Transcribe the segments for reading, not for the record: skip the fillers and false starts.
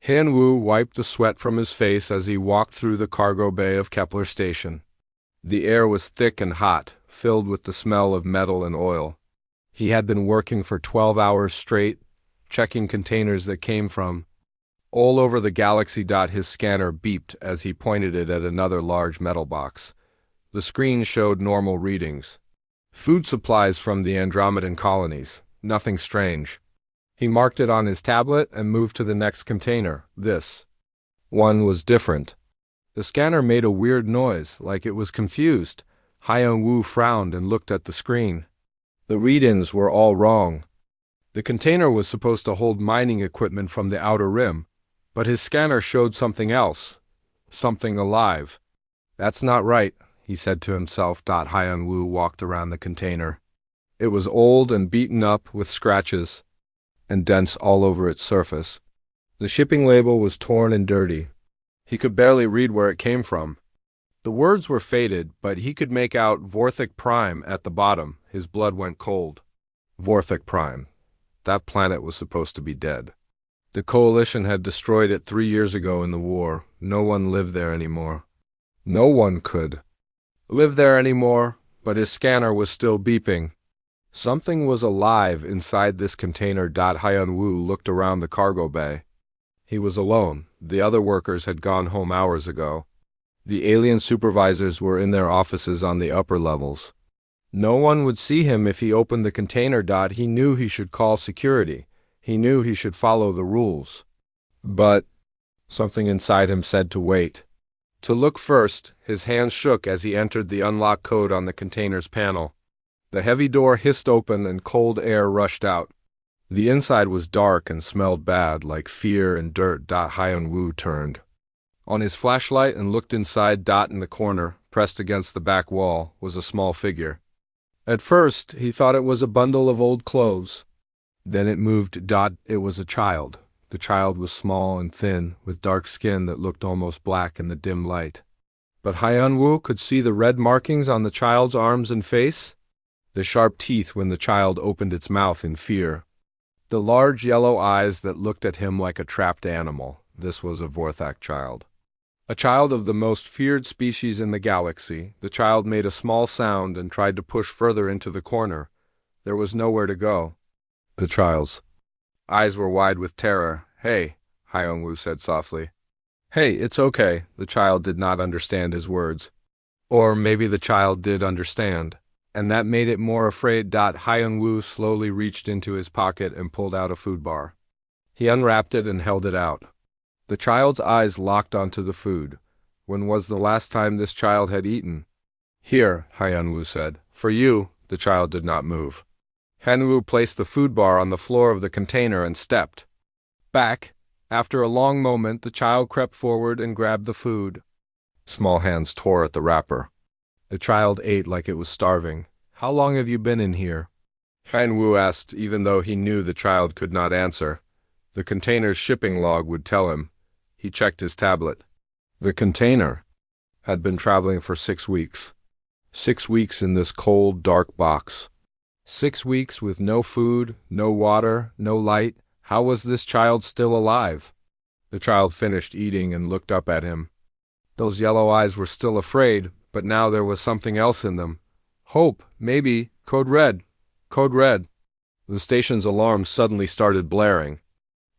Han-Wu wiped the sweat from his face as he walked through the cargo bay of Kepler Station. The air was thick and hot, filled with the smell of metal and oil. He had been working for 12 hours straight, checking containers that came from all over the galaxy. His scanner beeped as he pointed it at another large metal box. The screen showed normal readings. Food supplies from the Andromedan colonies. Nothing strange. He marked it on his tablet and moved to the next container. This one was different. The scanner made a weird noise, like it was confused. Han-Wu frowned and looked at the screen. The readings were all wrong. The container was supposed to hold mining equipment from the outer rim, but his scanner showed something else. Something alive. That's not right, he said to himself. Han-Wu walked around the container. It was old and beaten up with scratches and dents all over its surface. The shipping label was torn and dirty. He could barely read where it came from. The words were faded, but he could make out Vorthik Prime at the bottom. His blood went cold. Vorthik Prime. That planet was supposed to be dead. The Coalition had destroyed it 3 years ago in the war. No one lived there anymore. No one could live there anymore, but his scanner was still beeping. Something was alive inside this container. Han-Wu looked around the cargo bay. He was alone. The other workers had gone home hours ago. The alien supervisors were in their offices on the upper levels. No one would see him if he opened the container. He knew he should call security. He knew he should follow the rules. But something inside him said to wait. To look first. His hand shook as he entered the unlock code on the container's panel. The heavy door hissed open and cold air rushed out. The inside was dark and smelled bad, like fear and dirt. Han-Wu turned on his flashlight and looked inside. In the corner, pressed against the back wall, was a small figure. At first, he thought it was a bundle of old clothes. Then it moved. It was a child. The child was small and thin, with dark skin that looked almost black in the dim light. But Han-Wu could see the red markings on the child's arms and face, the sharp teeth when the child opened its mouth in fear, the large yellow eyes that looked at him like a trapped animal. This was a Vorthak child. A child of the most feared species in the galaxy. The child made a small sound and tried to push further into the corner. There was nowhere to go. The child's eyes were wide with terror. "Hey," Han-Wu said softly. "Hey, it's okay." The child did not understand his words. Or maybe the child did understand, and that made it more afraid. Han-Wu slowly reached into his pocket and pulled out a food bar. He unwrapped it and held it out. The child's eyes locked onto the food. When was the last time this child had eaten? "Here," Han-Wu said. "For you." The child did not move. Han-Wu placed the food bar on the floor of the container and stepped back. After a long moment, the child crept forward and grabbed the food. Small hands tore at the wrapper. The child ate like it was starving. "How long have you been in here?" Han-Wu asked, even though he knew the child could not answer. The container's shipping log would tell him. He checked his tablet. The container had been traveling for 6 weeks. 6 weeks in this cold, dark box. 6 weeks with no food, no water, no light. How was this child still alive? The child finished eating and looked up at him. Those yellow eyes were still afraid, but now there was something else in them. Hope, maybe. Code Red. Code Red. The station's alarm suddenly started blaring.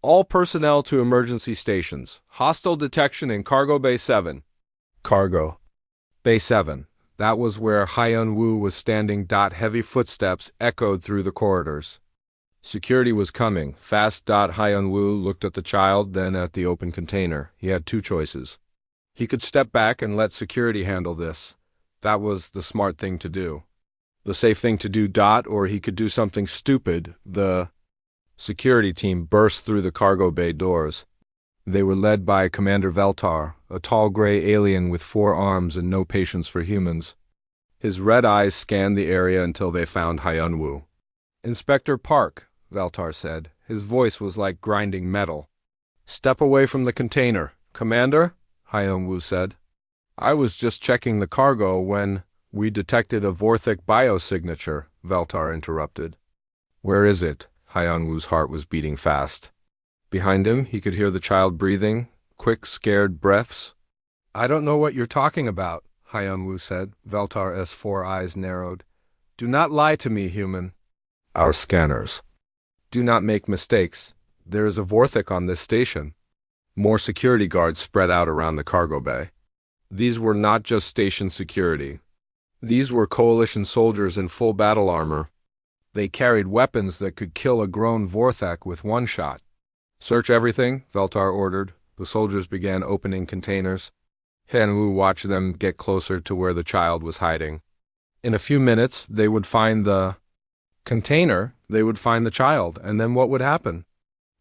"All personnel to emergency stations. Hostile detection in Cargo Bay 7. Cargo Bay 7. That was where Han-Wu was standing. Heavy footsteps echoed through the corridors. Security was coming, fast. Han-Wu looked at the child, then at the open container. He had 2 choices. He could step back and let security handle this. That was the smart thing to do. The safe thing to do. Or he could do something stupid. The security team burst through the cargo bay doors. They were led by Commander Veltar, a tall gray alien with 4 arms and no patience for humans. His red eyes scanned the area until they found Han-Wu. "Inspector Park," Veltar said. His voice was like grinding metal. "Step away from the container." "Commander?" Han-Wu said. "I was just checking the cargo when we detected a Vorthik biosignature," Veltar interrupted. "Where is it?" Han-Wu's heart was beating fast. Behind him, he could hear the child breathing, quick, scared breaths. I don't know what you're talking about, Hyun-woo said. Veltar's 4 eyes narrowed. Do not lie to me, human. Our scanners. Do not make mistakes. There is a Vorthik on this station. More security guards spread out around the cargo bay. These were not just station security. These were coalition soldiers in full battle armor. They carried weapons that could kill a grown Vorthak with one shot. Search everything, Veltar ordered. The soldiers began opening containers. Hyun-woo watched them get closer to where the child was hiding. In a few minutes, they would find the container, they would find the child, and then what would happen?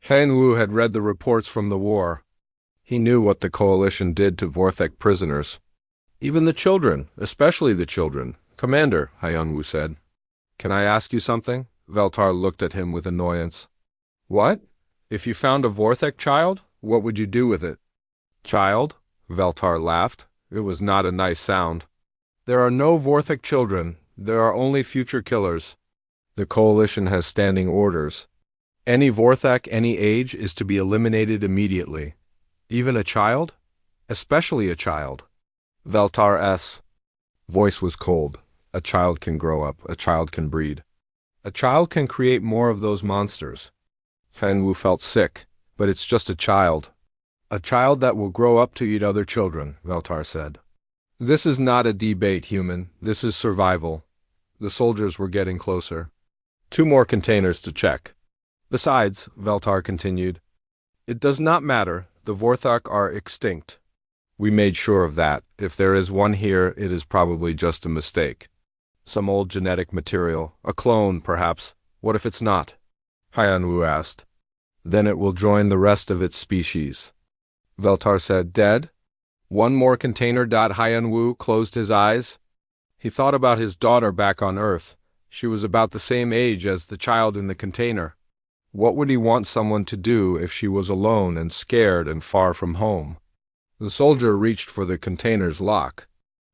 Hyun-woo had read the reports from the war. He knew what the coalition did to Vorthek prisoners. Even the children, especially the children. Commander, Hyun-woo said. Can I ask you something? Veltar looked at him with annoyance. What? If you found a Vorthek child, what would you do with it? Child? Veltar laughed. It was not a nice sound. There are no Vorthek children. There are only future killers. The coalition has standing orders. Any Vorthek, any age, is to be eliminated immediately. Even a child? Especially a child. Veltar's voice was cold. A child can grow up. A child can breed. A child can create more of those monsters. Hyun-woo felt sick, but it's just a child. A child that will grow up to eat other children, Veltar said. This is not a debate, human. This is survival. The soldiers were getting closer. 2 more containers to check. Besides, Veltar continued, it does not matter. The Vorthok are extinct. We made sure of that. If there is one here, it is probably just a mistake. Some old genetic material. A clone, perhaps. What if it's not? Hyun-woo asked. Then it will join the rest of its species. Veltar said, dead? 1 more container. Hyun-woo closed his eyes. He thought about his daughter back on Earth. She was about the same age as the child in the container. What would he want someone to do if she was alone and scared and far from home? The soldier reached for the container's lock.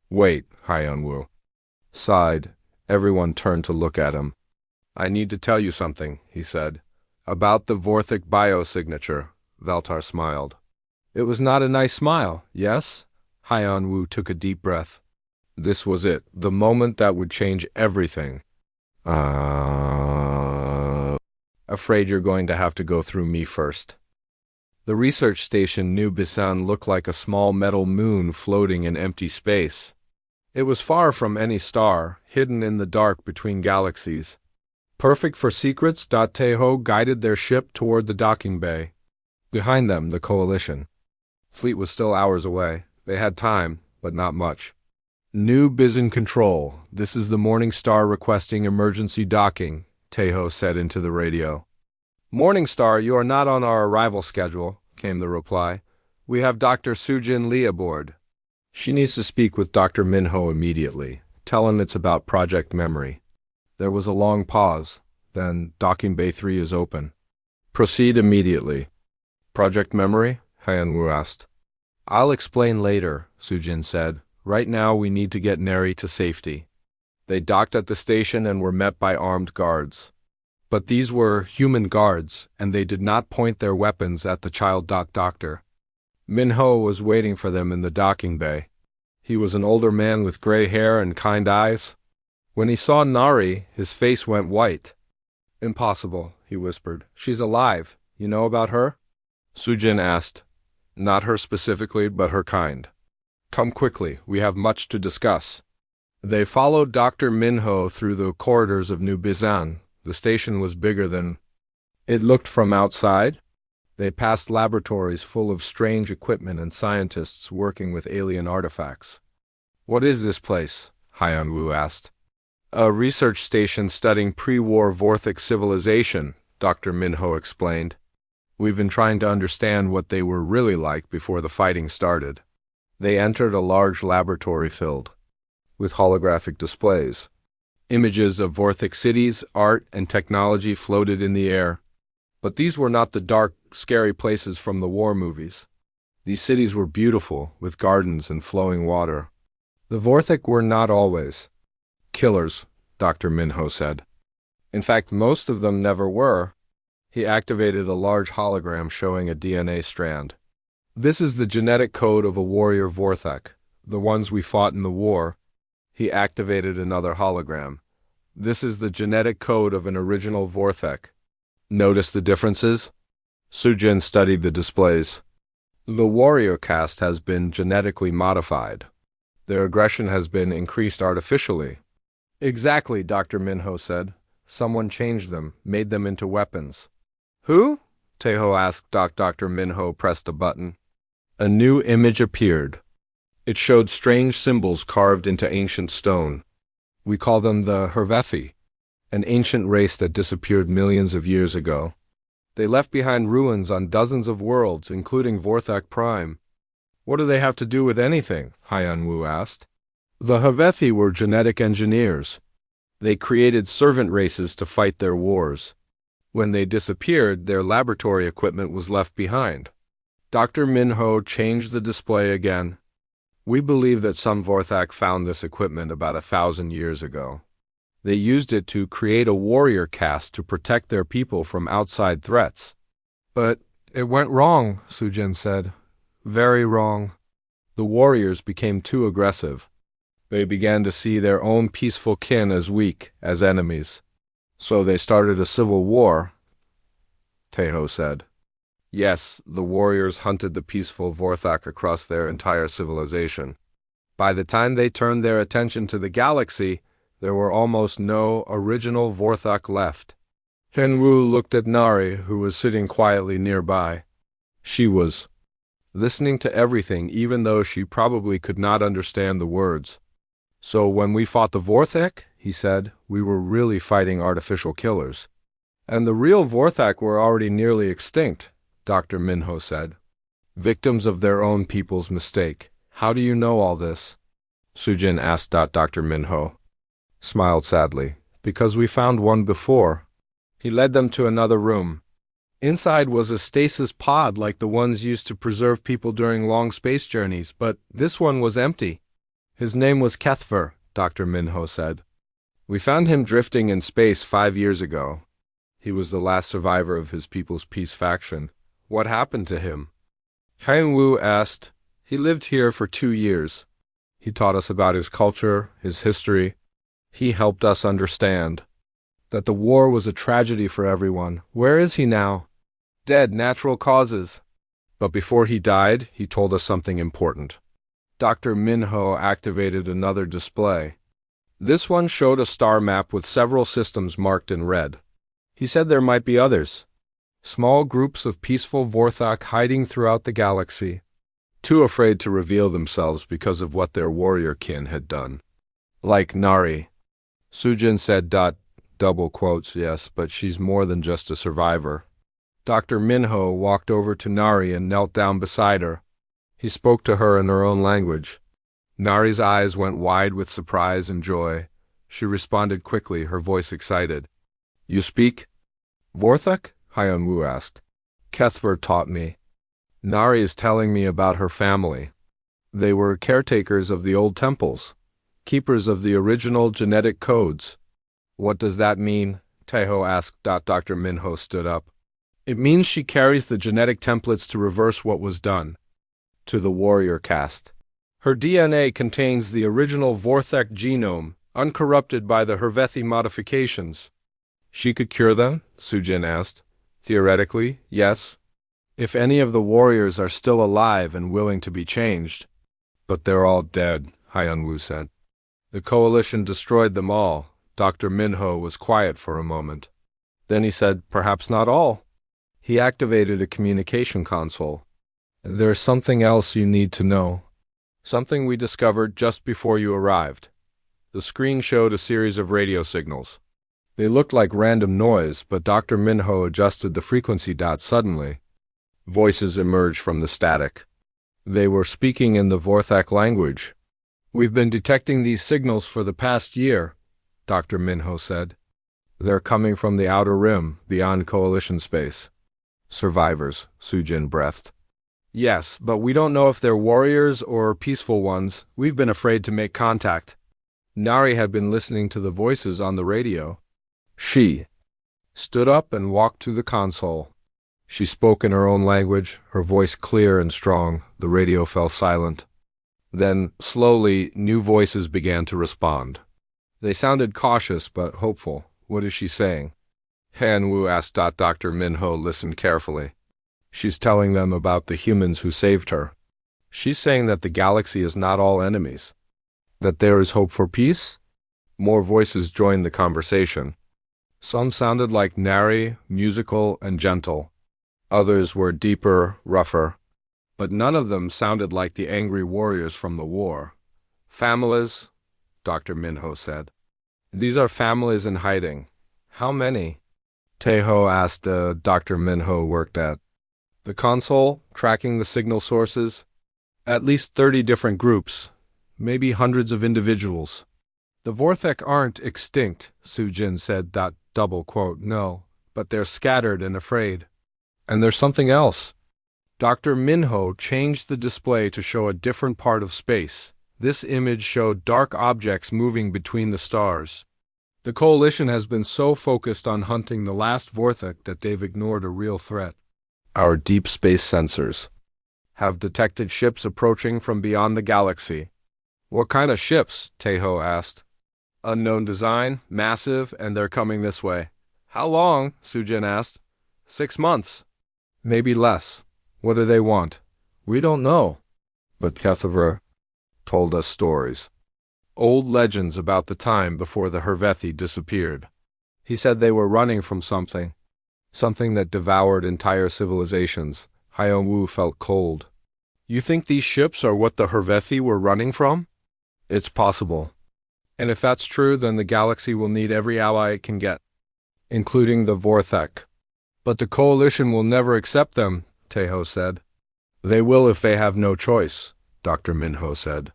Wait, Hyun-woo sighed. Everyone turned to look at him. I need to tell you something, he said. About the Vorthik biosignature, Veltar smiled. It was not a nice smile, yes? Hyun-woo took a deep breath. This was it, the moment that would change everything. Afraid you're going to have to go through me first. The research station New Bisan looked like a small metal moon floating in empty space. It was far from any star, hidden in the dark between galaxies. Perfect for secrets, Taeho guided their ship toward the docking bay. Behind them, the coalition. Fleet was still hours away. They had time, but not much. New Bisan Control. This is the Morning Star requesting emergency docking, Taeho said into the radio. Morning Star, you are not on our arrival schedule, came the reply. We have Dr. Soo-jin Lee aboard. She needs to speak with Dr. Min-ho immediately. Tell him it's about Project Memory. There was a long pause. Then, Docking Bay 3 is open. Proceed immediately. Project Memory? Hyun-woo asked. I'll explain later, Soo-jin said. Right now we need to get Neri to safety. They docked at the station and were met by armed guards. But these were human guards, and they did not point their weapons at the child doctor. Min-ho was waiting for them in the docking bay. He was an older man with gray hair and kind eyes. When he saw Nari, his face went white. Impossible, he whispered. She's alive. You know about her? Soo-jin asked. Not her specifically, but her kind. Come quickly, we have much to discuss. They followed Dr. Min-ho through the corridors of New Bisan. The station was bigger than it looked from outside. They passed laboratories full of strange equipment and scientists working with alien artifacts. What is this place? Hyun-woo asked. A research station studying pre-war Vorthik civilization, Dr. Min-ho explained. We've been trying to understand what they were really like before the fighting started. They entered a large laboratory filled with holographic displays. Images of Vorthik cities, art, and technology floated in the air. But these were not the dark, scary places from the war movies. These cities were beautiful, with gardens and flowing water. The Vorthik were not always killers, Dr. Min-ho said. In fact, most of them never were. He activated a large hologram showing a DNA strand. This is the genetic code of a warrior Vorthak, the ones we fought in the war. He activated another hologram. This is the genetic code of an original Vorthak. Notice the differences? Sujin studied the displays. The warrior caste has been genetically modified. Their aggression has been increased artificially. Exactly, Dr. Minho said. Someone changed them, made them into weapons. Who? Taeho asked. Dr. Minho pressed a button. A new image appeared. It showed strange symbols carved into ancient stone. We call them the Hervethi, an ancient race that disappeared millions of years ago. They left behind ruins on dozens of worlds, including Vorthak Prime. What do they have to do with anything? Hyun-woo asked. The Hervethi were genetic engineers. They created servant races to fight their wars. When they disappeared, their laboratory equipment was left behind. Dr. Minho changed the display again. We believe that some Vorthak found this equipment about 1,000 years ago. They used it to create a warrior caste to protect their people from outside threats. But it went wrong, Sujin said. Very wrong. The warriors became too aggressive. They began to see their own peaceful kin as weak, as enemies. So they started a civil war, Taeho said. Yes, the warriors hunted the peaceful Vorthak across their entire civilization. By the time they turned their attention to the galaxy, there were almost no original Vorthak left. Hyun-woo looked at Nari, who was sitting quietly nearby. She was listening to everything, even though she probably could not understand the words. So when we fought the Vorthak, he said, we were really fighting artificial killers. And the real Vorthak were already nearly extinct, Dr. Minho said. Victims of their own people's mistake. How do you know all this? Sujin asked. Dr. Minho smiled sadly. Because we found one before. He led them to another room. Inside was a stasis pod like the ones used to preserve people during long space journeys, but this one was empty. His name was Kethver, Dr. Minho said. We found him drifting in space 5 years ago. He was the last survivor of his people's peace faction. What happened to him? Hyun-woo asked. He lived here for 2 years. He taught us about his culture, his history. He helped us understand that the war was a tragedy for everyone. Where is he now? Dead, natural causes. But before he died, he told us something important. Dr. Minho activated another display. This one showed a star map with several systems marked in red. He said there might be others. Small groups of peaceful Vorthak hiding throughout the galaxy, too afraid to reveal themselves because of what their warrior kin had done. Like Nari. Sujin said. Double quotes, yes, but she's more than just a survivor. Dr. Minho walked over to Nari and knelt down beside her. He spoke to her in her own language. Nari's eyes went wide with surprise and joy. She responded quickly, her voice excited. You speak? Vorthak? Hyun-woo asked. Kethver taught me. Nari is telling me about her family. They were caretakers of the old temples, keepers of the original genetic codes. What does that mean? Taeho asked. Dr. Minho stood up. It means she carries the genetic templates to reverse what was done to the warrior caste. Her DNA contains the original Vorthak genome, uncorrupted by the Hervethi modifications. She could cure them? Sujin asked. Theoretically, yes. If any of the warriors are still alive and willing to be changed. But they're all dead, Hyun-woo said. The coalition destroyed them all. Dr. Minho was quiet for a moment. Then he said, perhaps not all. He activated a communication console. There's something else you need to know. Something we discovered just before you arrived. The screen showed a series of radio signals. They looked like random noise, but Dr. Minho adjusted the frequency. Suddenly, voices emerged from the static. They were speaking in the Vorthak language. We've been detecting these signals for the past year, Dr. Minho said. They're coming from the outer rim, beyond coalition space. Survivors, Sujin breathed. Yes, but we don't know if they're warriors or peaceful ones. We've been afraid to make contact. Nari had been listening to the voices on the radio. She stood up and walked to the console. She spoke in her own language, her voice clear and strong. The radio fell silent. Then, slowly, new voices began to respond. They sounded cautious but hopeful. What is she saying? Han-Wu asked. Dr. Minho listened carefully. She's telling them about the humans who saved her. She's saying that the galaxy is not all enemies. That there is hope for peace? More voices joined the conversation. Some sounded like nary, musical, and gentle. Others were deeper, rougher. But none of them sounded like the angry warriors from the war. Families, Dr. Minho said. These are families in hiding. How many? Teho asked. Dr. Minho worked at the console, tracking the signal sources. At least 30 different groups, maybe hundreds of individuals. The Vorthek aren't extinct, Sujin said. Double quote, no, but they're scattered and afraid. And there's something else. Dr. Minho changed the display to show a different part of space. This image showed dark objects moving between the stars. The coalition has been so focused on hunting the last Vorthek that they've ignored a real threat. Our deep space sensors have detected ships approaching from beyond the galaxy. What kind of ships? Teho asked. Unknown design, massive, and they're coming this way. How long? Sujin asked. 6 months. Maybe less. What do they want? We don't know. But Kethavra told us stories. Old legends about the time before the Hervethi disappeared. He said they were running from something that devoured entire civilizations. Hyun-Woo felt cold. You think these ships are what the Hervethi were running from? It's possible. And if that's true, then the galaxy will need every ally it can get, including the Vorthek. But the coalition will never accept them, Teho said. They will if they have no choice, Dr. Minho said.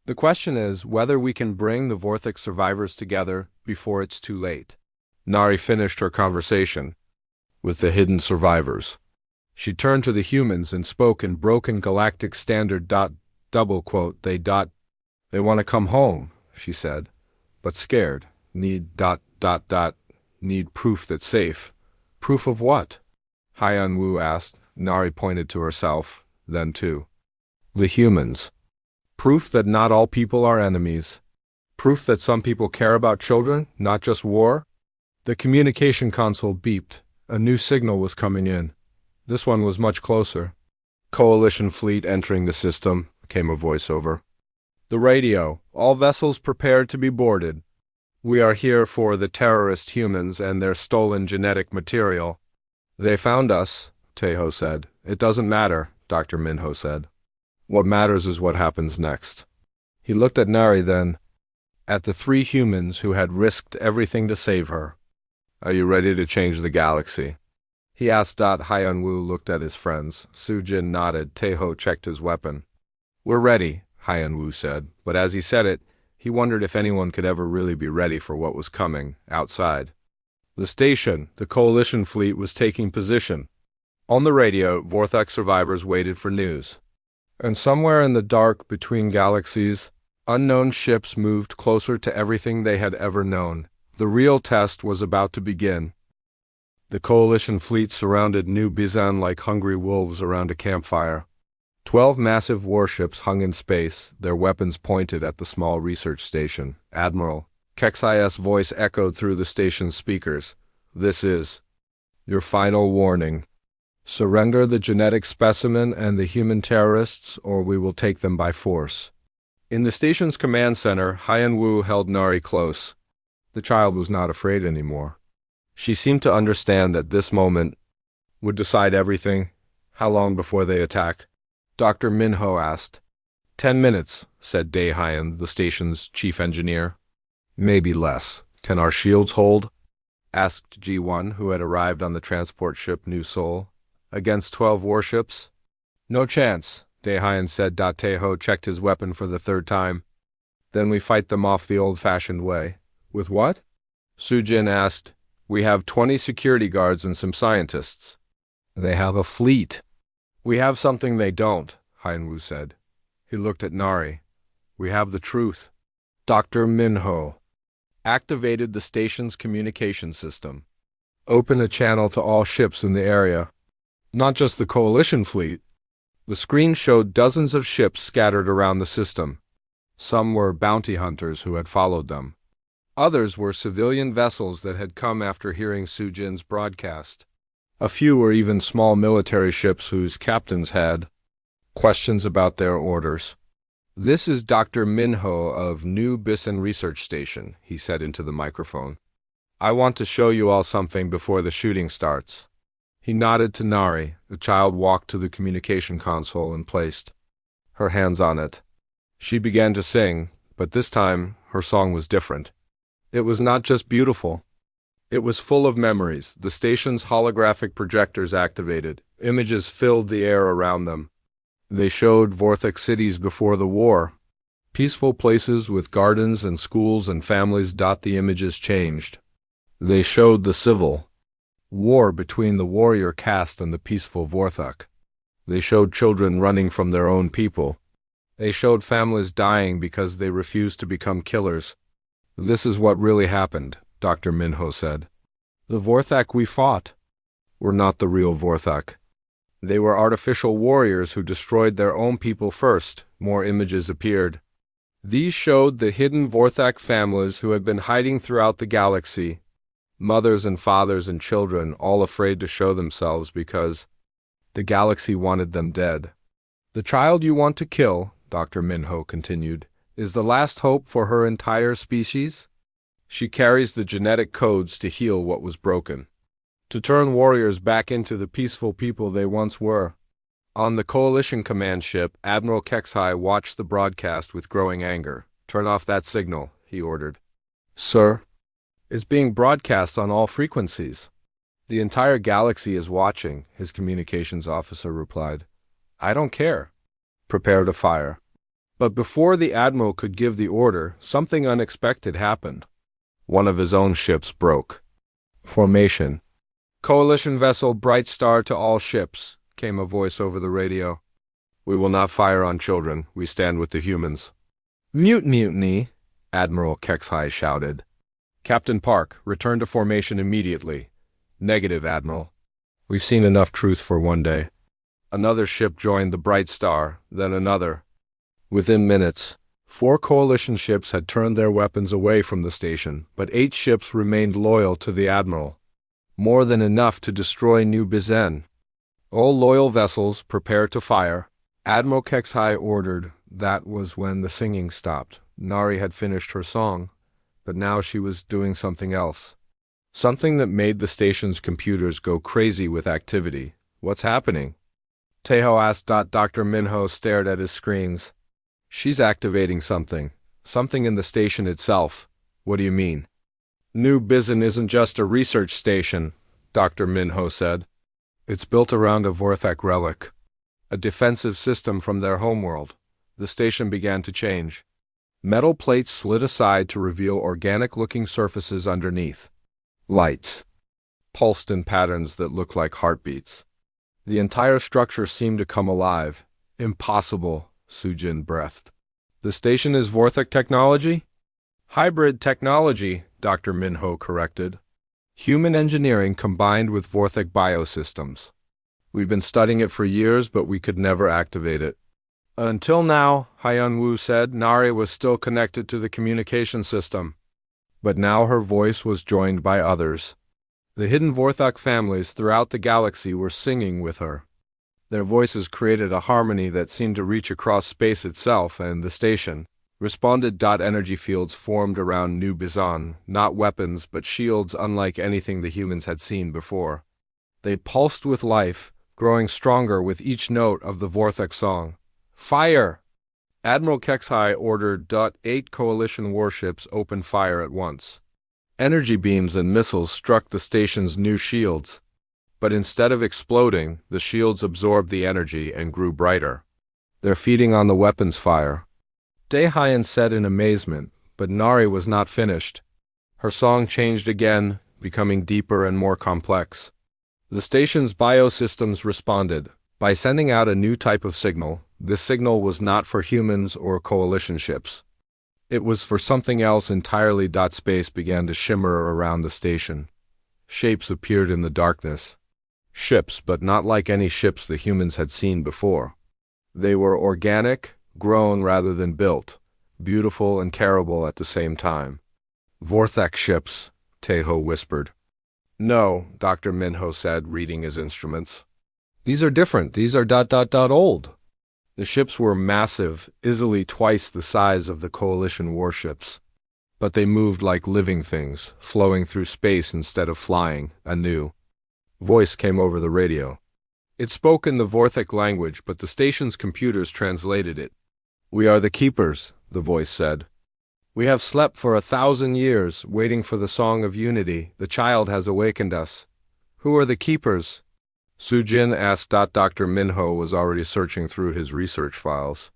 The question is whether we can bring the Vorthek survivors together before it's too late. Nari finished her conversation with the hidden survivors. She turned to the humans and spoke in broken galactic standard. Double quote, they want to come home, she said, but scared. Need need proof that's safe. Proof of what? Hyun-Woo asked. Nari pointed to herself, then to the humans. Proof that not all people are enemies. Proof that some people care about children, not just war. The communication console beeped. A new signal was coming in. This one was much closer. Coalition fleet entering the system, came a voiceover. The radio. All vessels prepared to be boarded. We are here for the terrorist humans and their stolen genetic material. They found us, Teho said. It doesn't matter, Dr. Minho said. What matters is what happens next. He looked at Nari then, at the 3 humans who had risked everything to save her. Are you ready to change the galaxy? He asked. Hyun-Woo looked at his friends. Sujin nodded. Teho checked his weapon. We're ready, Hyun-Woo said, but as he said it, he wondered if anyone could ever really be ready for what was coming outside. The station, the coalition fleet, was taking position. On the radio, Vorthek survivors waited for news. And somewhere in the dark between galaxies, unknown ships moved closer to everything they had ever known. The real test was about to begin. The coalition fleet surrounded New Bizan like hungry wolves around a campfire. 12 massive warships hung in space, their weapons pointed at the small research station. Admiral Kexi's voice echoed through the station's speakers. This is your final warning. Surrender the genetic specimen and the human terrorists, or we will take them by force. In the station's command center, Hyun-Woo held Nari close. The child was not afraid anymore. She seemed to understand that this moment would decide everything. How long before they attack? Dr. Minho asked. 10 minutes, said Dae Hyun, the station's chief engineer. Maybe less. Can our shields hold? Asked G1, who had arrived on the transport ship New Seoul. Against 12 warships? No chance, Dae Hyun said. Teho checked his weapon for the 3rd time. Then we fight them off the old-fashioned way. With what? Sujin asked. We have 20 security guards and some scientists. They have a fleet. We have something they don't, Hyun-Woo said. He looked at Nari. We have the truth. Dr. Minho activated the station's communication system. Open a channel to all ships in the area. Not just the Coalition fleet. The screen showed dozens of ships scattered around the system. Some were bounty hunters who had followed them. Others were civilian vessels that had come after hearing Sujin's broadcast. A few were even small military ships whose captains had questions about their orders. "This is Dr. Minho of New Bisan Research Station," he said into the microphone. "I want to show you all something before the shooting starts." He nodded to Nari. The child walked to the communication console and placed her hands on it. She began to sing, but this time her song was different. It was not just beautiful. It was full of memories. The station's holographic projectors activated. Images filled the air around them. They showed Vorthok cities before the war. Peaceful places with gardens and schools and families. The images changed. They showed the civil war between the warrior caste and the peaceful Vorthok. They showed children running from their own people. They showed families dying because they refused to become killers. "This is what really happened," Dr. Minho said. "The Vorthok we fought were not the real Vorthok. They were artificial warriors who destroyed their own people first." More images appeared. These showed the hidden Vorthok families who had been hiding throughout the galaxy. Mothers and fathers and children, all afraid to show themselves because the galaxy wanted them dead. "The child you want to kill," Dr. Minho continued, "is the last hope for her entire species. She carries the genetic codes to heal what was broken, to turn warriors back into the peaceful people they once were." On the Coalition command ship, Admiral Kexhai watched the broadcast with growing anger. "Turn off that signal," he ordered. "Sir? It's being broadcast on all frequencies. The entire galaxy is watching," his communications officer replied. "I don't care." "Prepare to fire." But before the Admiral could give the order, something unexpected happened. One of his own ships broke. "Formation. Coalition vessel Bright Star to all ships," came a voice over the radio. "We will not fire on children. We stand with the humans." Mutiny, Admiral Kexhai shouted. "Captain Park, return to formation immediately." "Negative, Admiral. We've seen enough truth for one day." Another ship joined the Bright Star, then another. Within minutes, 4 Coalition ships had turned their weapons away from the station, but 8 ships remained loyal to the Admiral. More than enough to destroy New Bizen. "All loyal vessels, prepare to fire," Admiral Kexhai ordered. That was when the singing stopped. Nari had finished her song, but now she was doing something else. Something that made the station's computers go crazy with activity. "What's happening?" Tejo asked. Dr. Minho stared at his screens. "She's activating something. Something in the station itself." "What do you mean?" "New Bizen isn't just a research station," Dr. Minho said. "It's built around a Vorthok relic. A defensive system from their homeworld." The station began to change. Metal plates slid aside to reveal organic-looking surfaces underneath. Lights pulsed in patterns that looked like heartbeats. The entire structure seemed to come alive. "Impossible," Sujin breathed. "The station is Vorthok technology?" "Hybrid technology," Dr. Minho corrected. "Human engineering combined with Vorthok biosystems. We've been studying it for years, but we could never activate it." "Until now," Hyun Woo said. Nari was still connected to the communication system. But now her voice was joined by others. The hidden Vorthok families throughout the galaxy were singing with her. Their voices created a harmony that seemed to reach across space itself, and the station responded. Energy fields formed around New Bisan, not weapons but shields unlike anything the humans had seen before. They pulsed with life, growing stronger with each note of the Vorthok song. "Fire!" Admiral Kexhai ordered. 8 Coalition warships opened fire at once. Energy beams and missiles struck the station's new shields. But instead of exploding, the shields absorbed the energy and grew brighter. "They're feeding on the weapons fire," Daehyun said in amazement, but Nari was not finished. Her song changed again, becoming deeper and more complex. The station's biosystems responded by sending out a new type of signal. This signal was not for humans or Coalition ships. It was for something else entirely. Space began to shimmer around the station. Shapes appeared in the darkness. Ships, but not like any ships the humans had seen before. They were organic, grown rather than built, beautiful and terrible at the same time. Vorthak ships, Teho whispered. No, Dr. Minho said, reading his instruments. These are different. These are old. The ships were massive, easily twice the size of the coalition warships. But they moved like living things, flowing through space instead of flying, a new voice came over the radio. It spoke in the Vorthak language, but the station's computers translated it. We are the keepers, the voice said. We have slept for 1,000 years, waiting for the song of unity. The child has awakened us. Who are the keepers? Sujin asked. Dr. Minho was already searching through his research files.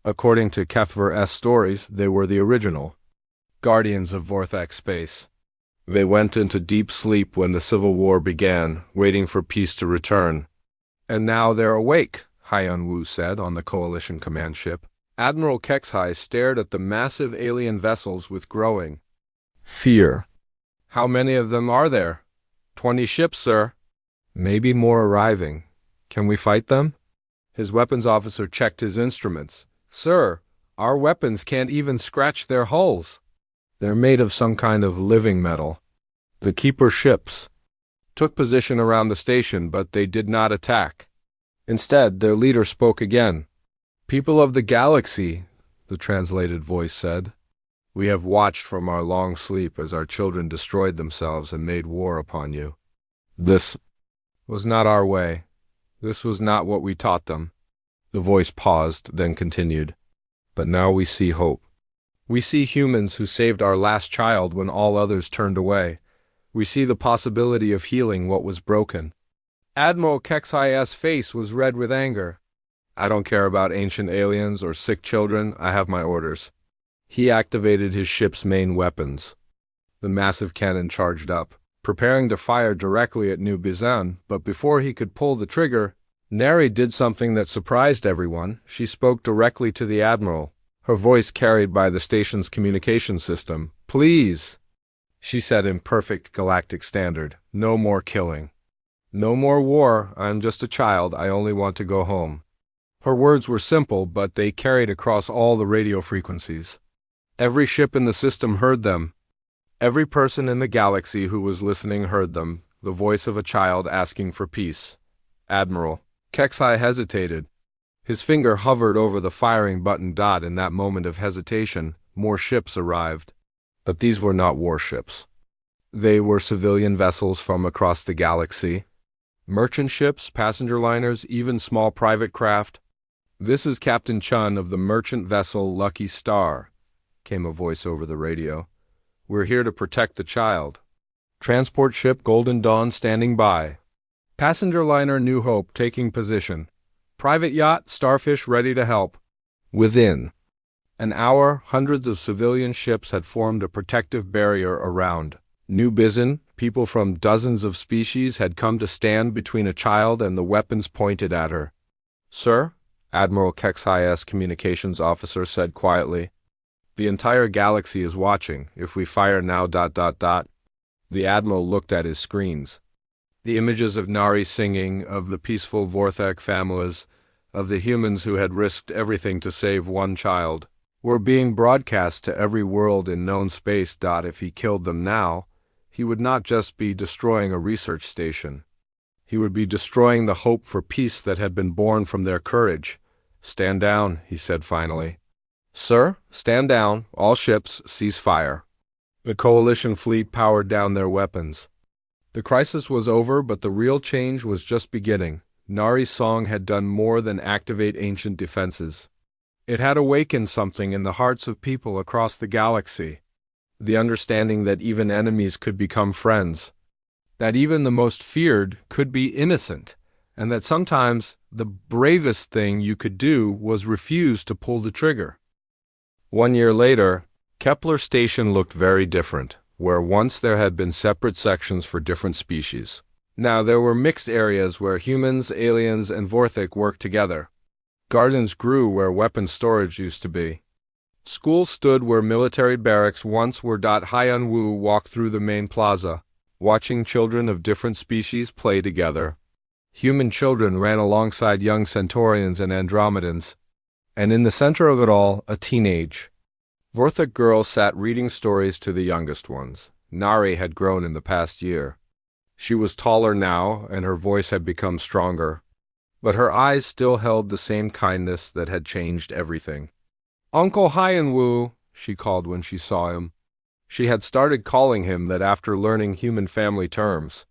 According to HFY Stories, they were the original guardians of Vorthak space. They went into deep sleep when the Civil War began, waiting for peace to return. And now they're awake, Hyun-woo said on the coalition command ship. Admiral Kexhai stared at the massive alien vessels with growing fear. How many of them are there? 20 ships, sir. Maybe more arriving. Can we fight them? His weapons officer checked his instruments. Sir, our weapons can't even scratch their hulls. They're made of some kind of living metal. The keeper ships took position around the station, but they did not attack. Instead, their leader spoke again. People of the galaxy, the translated voice said. We have watched from our long sleep as our children destroyed themselves and made war upon you. This was not our way. This was not what we taught them. The voice paused, then continued. But now we see hope. We see humans who saved our last child when all others turned away. We see the possibility of healing what was broken. Admiral Kexhai's face was red with anger. I don't care about ancient aliens or sick children. I have my orders. He activated his ship's main weapons. The massive cannon charged up, preparing to fire directly at New Bizan, but before he could pull the trigger, Neri did something that surprised everyone. She spoke directly to the Admiral, her voice carried by the station's communication system. Please, she said in perfect galactic standard, no more killing. No more war. I'm just a child. I only want to go home. Her words were simple, but they carried across all the radio frequencies. Every ship in the system heard them. Every person in the galaxy who was listening heard them, the voice of a child asking for peace. Admiral Kexhai hesitated. His finger hovered over the firing button. In that moment of hesitation, more ships arrived. But these were not warships. They were civilian vessels from across the galaxy. Merchant ships, passenger liners, even small private craft. This is Captain Chun of the merchant vessel Lucky Star, came a voice over the radio. We're here to protect the child. Transport ship Golden Dawn standing by. Passenger liner New Hope taking position. Private yacht Starfish ready to help. Within an hour, hundreds of civilian ships had formed a protective barrier around New Bizan. People from dozens of species had come to stand between a child and the weapons pointed at her. Sir, Admiral Kexhai's communications officer said quietly, the entire galaxy is watching. If we fire now... The Admiral looked at his screens. The images of Nari singing, of the peaceful Vorthak families, of the humans who had risked everything to save one child, were being broadcast to every world in known space. If he killed them now, he would not just be destroying a research station. He would be destroying the hope for peace that had been born from their courage. Stand down, he said finally. Sir, stand down. All ships, cease fire. The coalition fleet powered down their weapons. The crisis was over, but the real change was just beginning. Nari's song had done more than activate ancient defenses. It had awakened something in the hearts of people across the galaxy. The understanding that even enemies could become friends. That even the most feared could be innocent. And that sometimes the bravest thing you could do was refuse to pull the trigger. 1 year later, Kepler Station looked very different. Where once there had been separate sections for different species. Now there were mixed areas where humans, aliens, and Vorthak worked together. Gardens grew where weapons storage used to be. Schools stood where military barracks once were. Hyun-woo walked through the main plaza. watching children of different species play together. Human children ran alongside young Centaurians and Andromedans, and in the center of it all, a teenage Vorthok girl sat reading stories to the youngest ones. Nari had grown in the past year. She was taller now, and her voice had become stronger, but her eyes still held the same kindness that had changed everything. "Uncle Hyanwu," she called when she saw him. She had started calling him that after learning human family terms.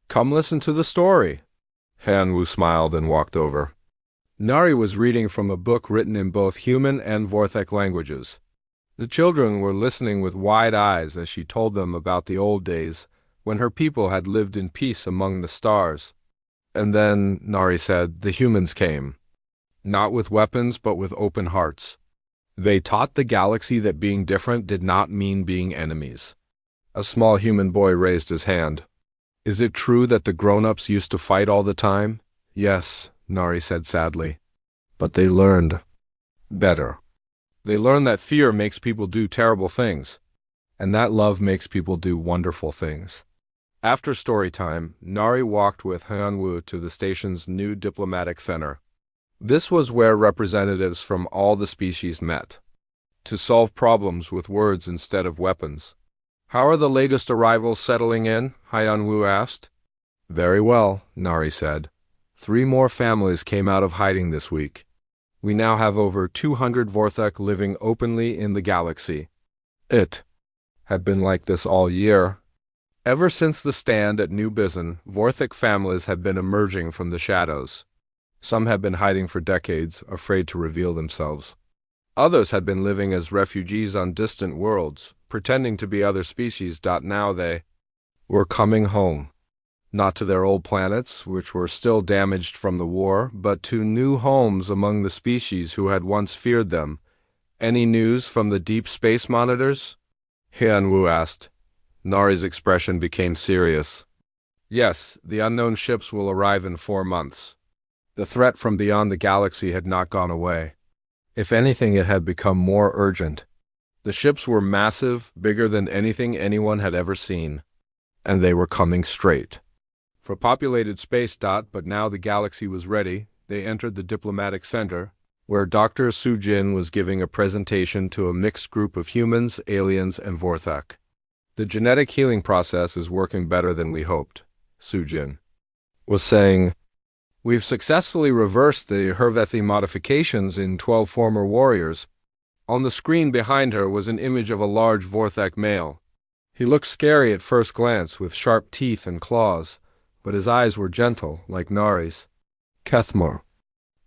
"Come listen to the story." Hyanwu smiled and walked over. Nari was reading from a book written in both human and Vorthok languages. The children were listening with wide eyes as she told them about the old days when her people had lived in peace among the stars. And then, Nari said, the humans came. Not with weapons, but with open hearts. They taught the galaxy that being different did not mean being enemies. A small human boy raised his hand. "Is it true that the grown-ups used to fight all the time?" "Yes," Nari said sadly. "But they learned better. They learned that fear makes people do terrible things, and that love makes people do wonderful things." After story time, Nari walked with Hyanwu to the station's new diplomatic center. This was where representatives from all the species met to solve problems with words instead of weapons. "How are the latest arrivals settling in?" Hyanwu asked. "Very well," Nari said. 3 more families came out of hiding this week. We now have over 200 Vorthok living openly in the galaxy. It had been like this all year. Ever since the stand at New Bizon, Vorthok families had been emerging from the shadows. Some had been hiding for decades, afraid to reveal themselves. Others had been living as refugees on distant worlds, pretending to be other species. Now they were coming home. Not to their old planets, which were still damaged from the war, but to new homes among the species who had once feared them. "Any news from the deep space monitors?" Hyanwu asked. Nari's expression became serious. "Yes, the unknown ships will arrive in 4 months. The threat from beyond the galaxy had not gone away. If anything, it had become more urgent. The ships were massive, bigger than anything anyone had ever seen, and they were coming straight for populated space. But now the galaxy was ready. They entered the diplomatic center, where Dr. Sujin was giving a presentation to a mixed group of humans, aliens, and Vorthok. "The genetic healing process is working better than we hoped," Sujin was saying. "We've successfully reversed the Hervethi modifications in 12 former warriors." On the screen behind her was an image of a large Vorthok male. He looked scary at first glance, with sharp teeth and claws, but his eyes were gentle, like Nari's. "Kethmor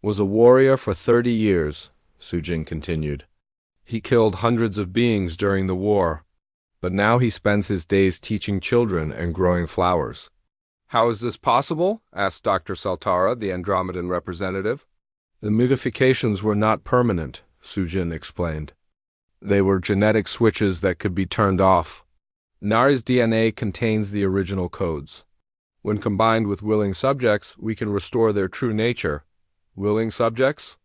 was a warrior for 30 years, Sujin continued. "He killed hundreds of beings during the war, but now he spends his days teaching children and growing flowers." "How is this possible?" asked Dr. Saltara, the Andromedan representative. "The modifications were not permanent," Sujin explained. "They were genetic switches that could be turned off. Nari's DNA contains the original codes. When combined with willing subjects, we can restore their true nature." "Willing subjects?"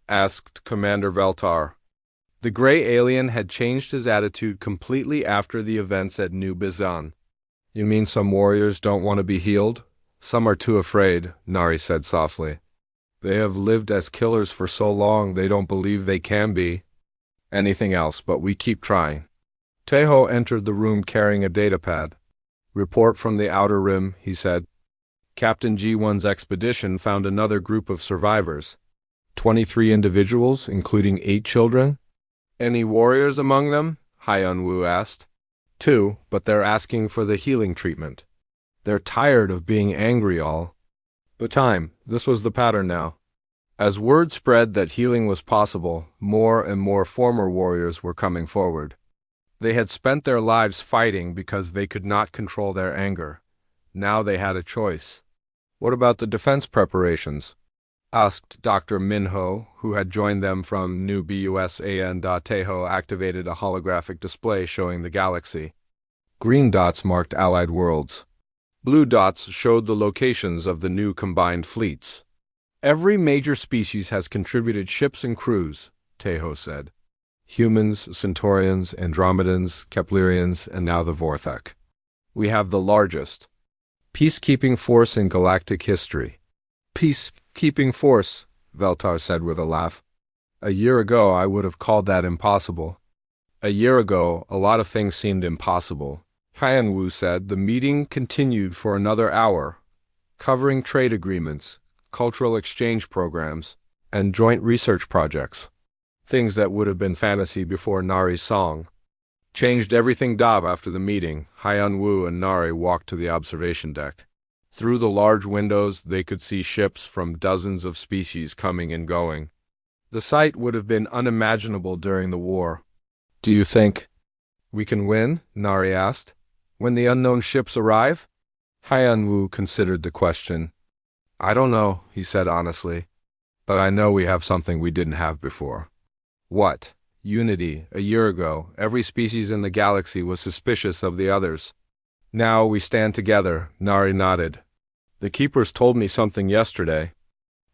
asked Commander Veltar. The gray alien had changed his attitude completely after the events at New Bizon. "You mean some warriors don't want to be healed?" "Some are too afraid," Nari said softly. "They have lived as killers for so long they don't believe they can be anything else, but we keep trying." Teho entered the room carrying a datapad. "Report from the Outer Rim," he said. "Captain G1's expedition found another group of survivors. 23 individuals, including 8 children." "Any warriors among them?" Hyanwu asked. 2, but they're asking for the healing treatment. They're tired of being angry all the time." This was the pattern now. As word spread that healing was possible, more and more former warriors were coming forward. They had spent their lives fighting because they could not control their anger. Now they had a choice. "What about the defense preparations?" asked Dr. Minho, who had joined them from New BUSAN. Teho activated a holographic display showing the galaxy. Green dots marked allied worlds. Blue dots showed the locations of the new combined fleets. "Every major species has contributed ships and crews," Teho said. "Humans, Centaurians, Andromedans, Keplerians, and now the Vorthok. We have the largest peacekeeping force in galactic history. Peacekeeping force, Veltar said with a laugh. A year ago, I would have called that impossible. A year ago, a lot of things seemed impossible. Haiyan said. The meeting continued for another hour, covering trade agreements, cultural exchange programs, and joint research projects. Things that would have been fantasy before Nari's song. Changed everything. After the meeting, Haiyan and Nari walked to the observation deck. Through the large windows, they could see ships from dozens of species coming and going. The sight would have been unimaginable during the war. Do you think we can win? Nari asked. When the unknown ships arrive? Haiyan considered the question. I don't know, he said honestly. But I know we have something we didn't have before. What? Unity. A year ago, every species in the galaxy was suspicious of the others. Now we stand together, Nari nodded. The keepers told me something yesterday.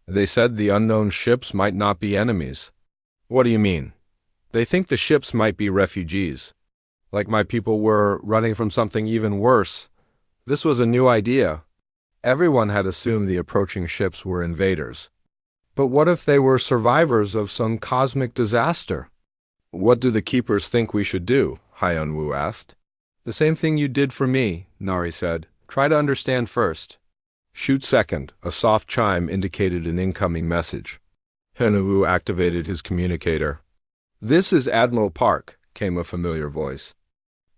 They said the unknown ships might not be enemies. What do you mean? They think the ships might be refugees. Like my people were running from something even worse. This was a new idea. Everyone had assumed the approaching ships were invaders. But what if they were survivors of some cosmic disaster? What do the keepers think we should do? Haiyan asked. The same thing you did for me, Nari said. Try to understand first. Shoot second. A soft chime indicated an incoming message. Haiyan activated his communicator. This is Admiral Park, came a familiar voice.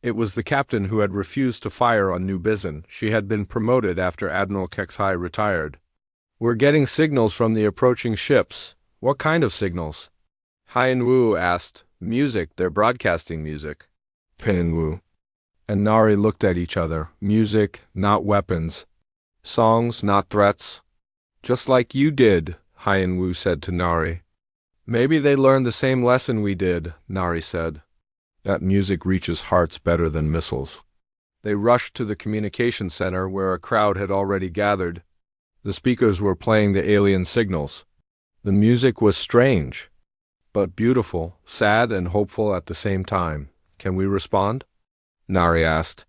It was the captain who had refused to fire on New Bizen. She had been promoted after Admiral Kexhai retired. We're getting signals from the approaching ships. What kind of signals? Haiyan asked. Music. They're broadcasting music. Haiyan and Nari looked at each other. Music, not weapons. Songs, not threats. Just like you did, Haiyan said to Nari. Maybe they learned the same lesson we did, Nari said. That music reaches hearts better than missiles. They rushed to the communication center where a crowd had already gathered. The speakers were playing the alien signals. The music was strange, but beautiful, sad and hopeful at the same time. Can we respond? Nari asked.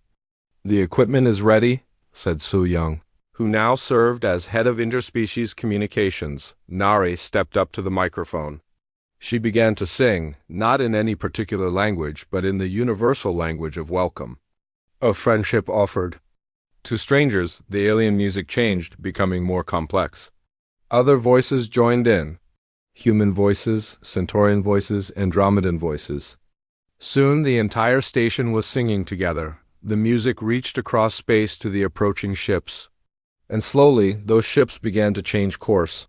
The equipment is ready, said Su Young, who now served as head of interspecies communications. Nari stepped up to the microphone. She began to sing, not in any particular language, but in the universal language of welcome. Of friendship offered. To strangers, the alien music changed, becoming more complex. Other voices joined in. Human voices, Centaurian voices, Andromedan voices. Soon the entire station was singing together. The music reached across space to the approaching ships. And slowly, those ships began to change course.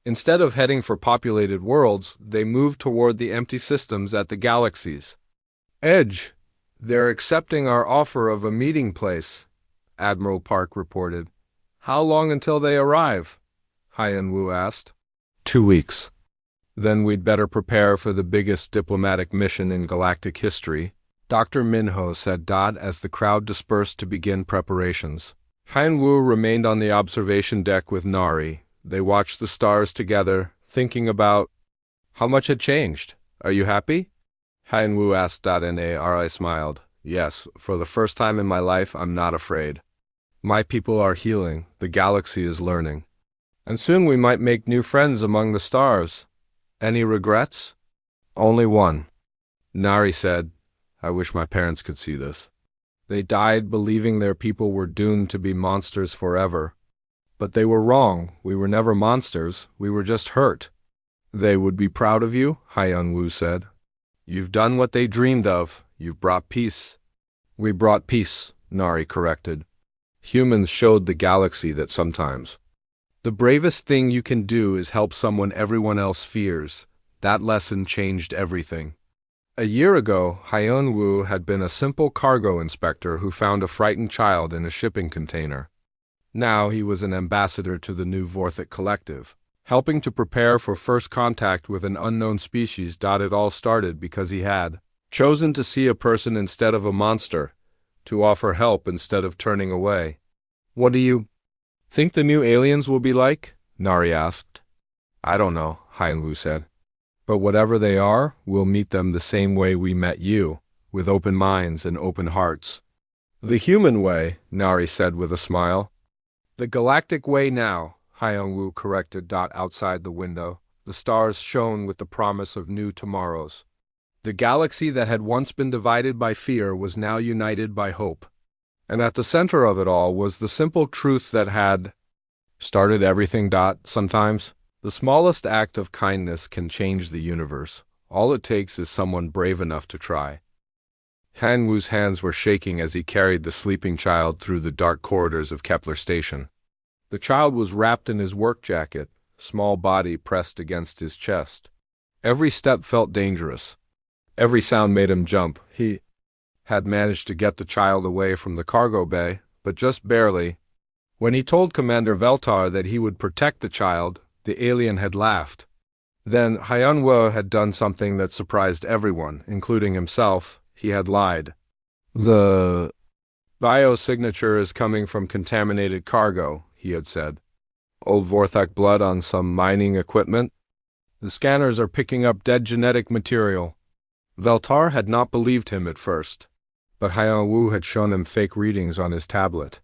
Instead of heading for populated worlds, they moved toward the empty systems at the galaxies. Edge, they're accepting our offer of a meeting place, Admiral Park reported. How long until they arrive? Haiyan asked. 2 weeks. Then we'd better prepare for the biggest diplomatic mission in galactic history, Dr. Minho said as the crowd dispersed to begin preparations. Haiyan remained on the observation deck with Nari. They watched the stars together, thinking about how much had changed. Are you happy? Haiyan asked. Nari smiled. Yes, for the first time in my life, I'm not afraid. My people are healing. The galaxy is learning. And soon we might make new friends among the stars. Any regrets? Only one. Nari said, I wish my parents could see this. They died believing their people were doomed to be monsters forever. But they were wrong. We were never monsters. We were just hurt. They would be proud of you, Haiyan said. You've done what they dreamed of. You've brought peace. We brought peace, Nari corrected. Humans showed the galaxy that sometimes the bravest thing you can do is help someone everyone else fears. That lesson changed everything. A year ago, Haiyan had been a simple cargo inspector who found a frightened child in a shipping container. Now he was an ambassador to the new Vorthic Collective, helping to prepare for first contact with an unknown species. It all started because he had chosen to see a person instead of a monster, to offer help instead of turning away. What do you think the new aliens will be like? Nari asked. I don't know, Haiyan said. But whatever they are, we'll meet them the same way we met you, with open minds and open hearts. The human way, Nari said with a smile. The galactic way now, Hyung-woo corrected. Outside the window, the stars shone with the promise of new tomorrows. The galaxy that had once been divided by fear was now united by hope. And at the center of it all was the simple truth that had started everything. Sometimes, the smallest act of kindness can change the universe. All it takes is someone brave enough to try. Han-woo's hands were shaking as he carried the sleeping child through the dark corridors of Kepler Station. The child was wrapped in his work jacket, small body pressed against his chest. Every step felt dangerous. Every sound made him jump. He had managed to get the child away from the cargo bay, but just barely. When he told Commander Veltar that he would protect the child, the alien had laughed. Then Hyun-woo had done something that surprised everyone, including himself. He had lied. The biosignature is coming from contaminated cargo, he had said. Old Vorthak blood on some mining equipment. The scanners are picking up dead genetic material. Veltar had not believed him at first, but Hyun-woo had shown him fake readings on his tablet.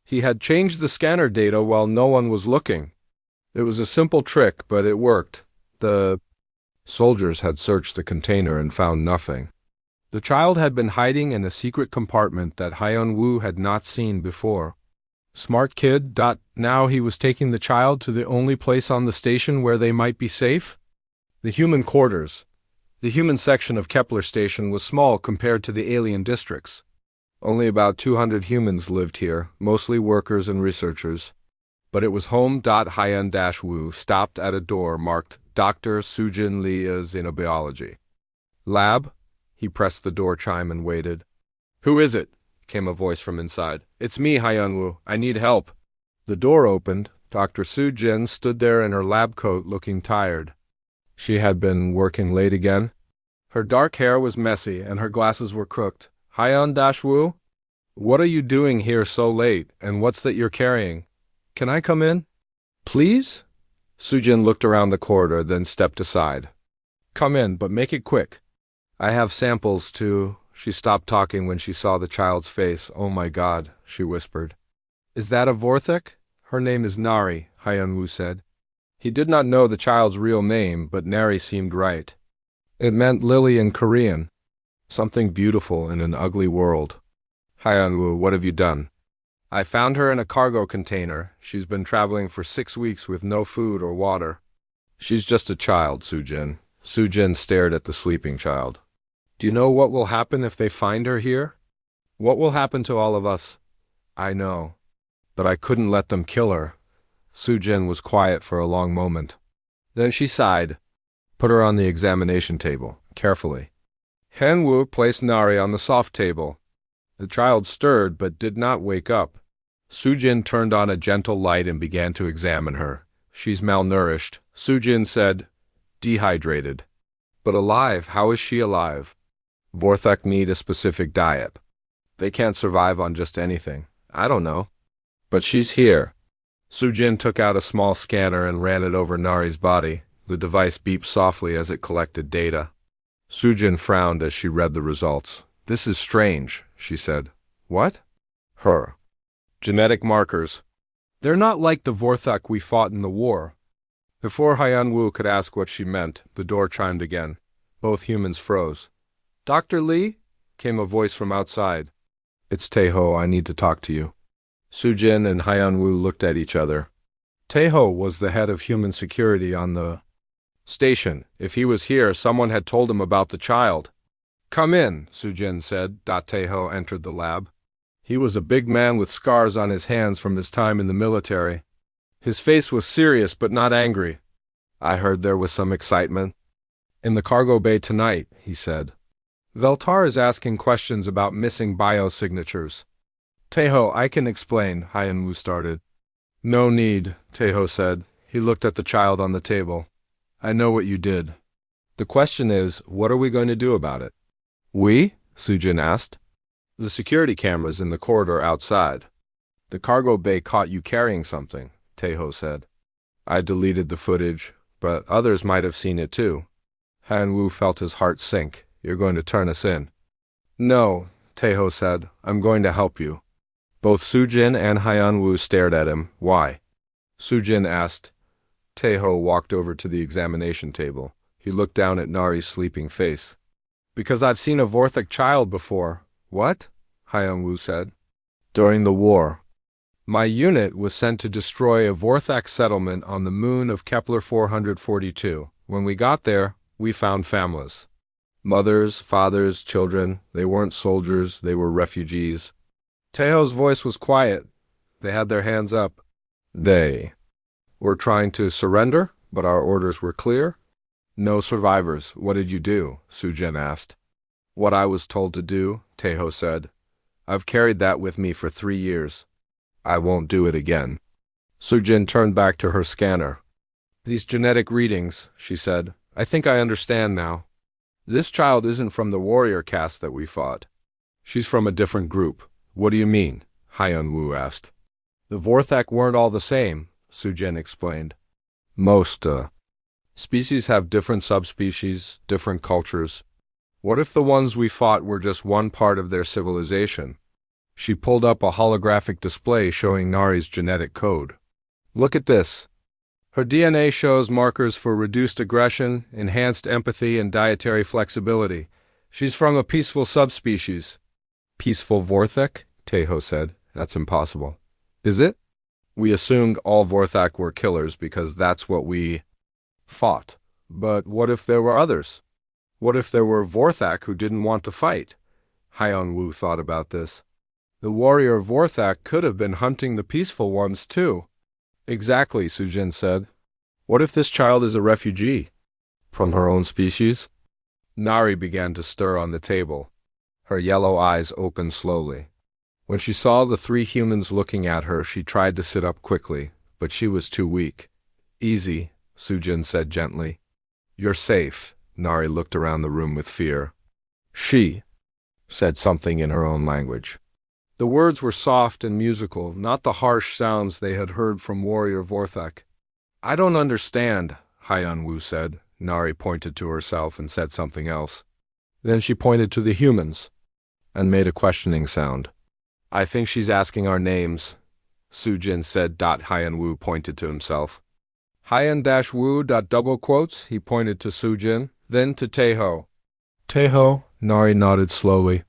He had changed the scanner data while no one was looking. It was a simple trick, but it worked. The soldiers had searched the container and found nothing. The child had been hiding in a secret compartment that Hyun-woo had not seen before. Smart kid. Now he was taking the child to the only place on the station where they might be safe? The human quarters. The human section of Kepler Station was small compared to the alien districts. Only about 200 humans lived here, mostly workers and researchers. But it was home. Hyun-woo stopped at a door marked Dr. Sujin Lee is Xenobiology. Lab? He pressed the door chime and waited. Who is it? Came a voice from inside. It's me, Hyun-woo. I need help. The door opened. Dr. Sujin stood there in her lab coat looking tired. She had been working late again. Her dark hair was messy and her glasses were crooked. Hyun-woo? What are you doing here so late, and what's that you're carrying? Can I come in? Please? Sujin looked around the corridor, then stepped aside. Come in, but make it quick. I have samples too. She stopped talking when she saw the child's face. Oh my God, she whispered. Is that a Vorthak? Her name is Nari, Hyun-woo said. He did not know the child's real name, but Nari seemed right. It meant lily in Korean. Something beautiful in an ugly world. Hyun-woo, what have you done? I found her in a cargo container. She's been traveling for 6 weeks with no food or water. She's just a child, Sujin. Sujin stared at the sleeping child. Do you know what will happen if they find her here? What will happen to all of us? I know. But I couldn't let them kill her. Sujin was quiet for a long moment. Then she sighed. Put her on the examination table, carefully. Hyun-woo placed Nari on the soft table. The child stirred but did not wake up. Sujin turned on a gentle light and began to examine her. She's malnourished. Sujin said, dehydrated. But alive, how is she alive? Vorthak need a specific diet. They can't survive on just anything. I don't know. But she's here. Sujin took out a small scanner and ran it over Nari's body. The device beeped softly as it collected data. Sujin frowned as she read the results. This is strange, she said. What? Her. Genetic markers. They're not like the Vorthak we fought in the war. Before Hyun-woo could ask what she meant, the door chimed again. Both humans froze. Dr. Lee? Came a voice from outside. It's Taeho, I need to talk to you. Sujin and Hyun-woo looked at each other. Taeho was the head of human security on the station. If he was here, someone had told him about the child. Come in, Sujin said. Taeho entered the lab. He was a big man with scars on his hands from his time in the military. His face was serious but not angry. I heard there was some excitement. In the cargo bay tonight, he said. Veltar is asking questions about missing biosignatures. Taeho, I can explain, Hyun-woo started. No need, Taeho said. He looked at the child on the table. I know what you did. The question is, what are we going to do about it? We? Sujin asked. The security cameras in the corridor outside. The cargo bay caught you carrying something, Taeho said. I deleted the footage, but others might have seen it too. Hyun-woo felt his heart sink. You're going to turn us in. No, Taeho said. I'm going to help you. Both Sujin and Hyeon-woo stared at him. Why? Sujin asked. Taeho walked over to the examination table. He looked down at Nari's sleeping face. Because I've seen a Vorthak child before. What? Hyeon-woo said. During the war, my unit was sent to destroy a Vorthak settlement on the moon of Kepler 442. When we got there, we found families. Mothers, fathers, children. They weren't soldiers, they were refugees. Taeho's voice was quiet. They had their hands up. They were trying to surrender, but our orders were clear. No survivors. What did you do? Sujin asked. What I was told to do, Taeho said. I've carried that with me for 3 years. I won't do it again. Sujin turned back to her scanner. These genetic readings, she said. I think I understand now. This child isn't from the warrior caste that we fought. She's from a different group. What do you mean? Hyeon-woo asked. The Vorthak weren't all the same, Sujin explained. Most, species have different subspecies, different cultures. What if the ones we fought were just one part of their civilization? She pulled up a holographic display showing Nari's genetic code. Look at this. Her DNA shows markers for reduced aggression, enhanced empathy, and dietary flexibility. She's from a peaceful subspecies. Peaceful Vorthak? Taeho said. That's impossible. Is it? We assumed all Vorthak were killers because that's what we fought. But what if there were others? What if there were Vorthak who didn't want to fight? Hyeon-woo thought about this. The warrior Vorthak could have been hunting the peaceful ones too. Exactly, Sujin said. What if this child is a refugee? From her own species? Nari began to stir on the table. Her yellow eyes opened slowly. When she saw the 3 humans looking at her, she tried to sit up quickly, but she was too weak. Easy, Sujin said gently. You're safe. Nari looked around the room with fear. She said something in her own language. The words were soft and musical, not the harsh sounds they had heard from warrior Vorthak. I don't understand, Hyeon-woo said. Nari pointed to herself and said something else. Then she pointed to the humans and made a questioning sound. I think she's asking our names, Sujin said. Hyeon-woo pointed to himself. Hyeon-woo, double quotes, he pointed to Sujin, then to Taeho. Taeho, Nari nodded slowly.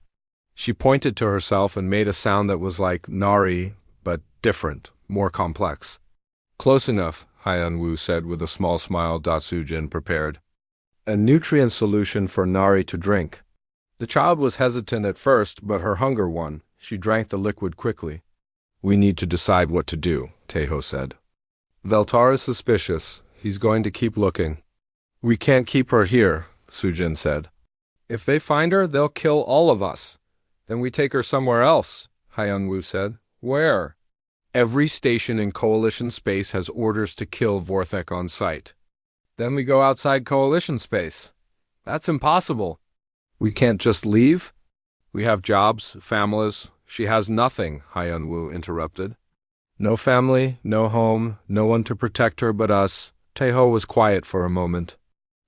She pointed to herself and made a sound that was like Nari, but different, more complex. Close enough, Hyeon-woo said with a small smile. Sujin prepared a nutrient solution for Nari to drink. The child was hesitant at first, but her hunger won. She drank the liquid quickly. We need to decide what to do, Taeho said. Veltar is suspicious. He's going to keep looking. We can't keep her here, Sujin said. If they find her, they'll kill all of us. Then we take her somewhere else, Hyeon-woo said. Where? Every station in Coalition space has orders to kill Vorthak on sight. Then we go outside Coalition space. That's impossible. We can't just leave? We have jobs, families. She has nothing, Hyeon-woo interrupted. No family, no home, no one to protect her but us. Taeho was quiet for a moment.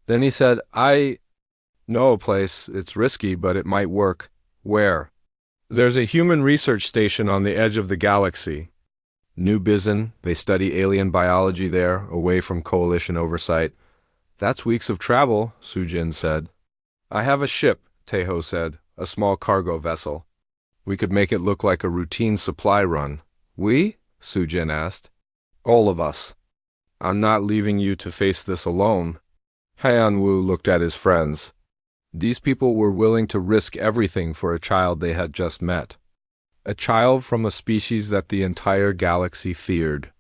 Then he said, I know a place. It's risky, but it might work. Where? There's a human research station on the edge of the galaxy. New Bizin, they study alien biology there, away from Coalition oversight. That's weeks of travel, Sujin said. I have a ship, Taeho said, a small cargo vessel. We could make it look like a routine supply run. We? Sujin asked. All of us. I'm not leaving you to face this alone. Hyeon-woo looked at his friends. These people were willing to risk everything for a child they had just met. A child from a species that the entire galaxy feared.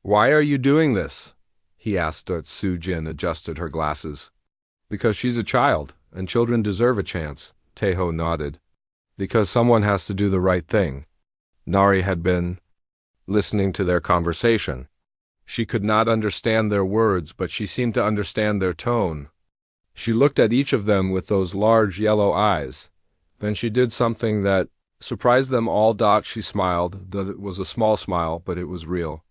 Why are you doing this? He asked as Sujin adjusted her glasses. Because she's a child, and children deserve a chance, Taeho nodded. Because someone has to do the right thing. Nari had been listening to their conversation. She could not understand their words, but she seemed to understand their tone. She looked at each of them with those large yellow eyes. Then she did something that surprised them all. She smiled. It was a small smile, but it was real.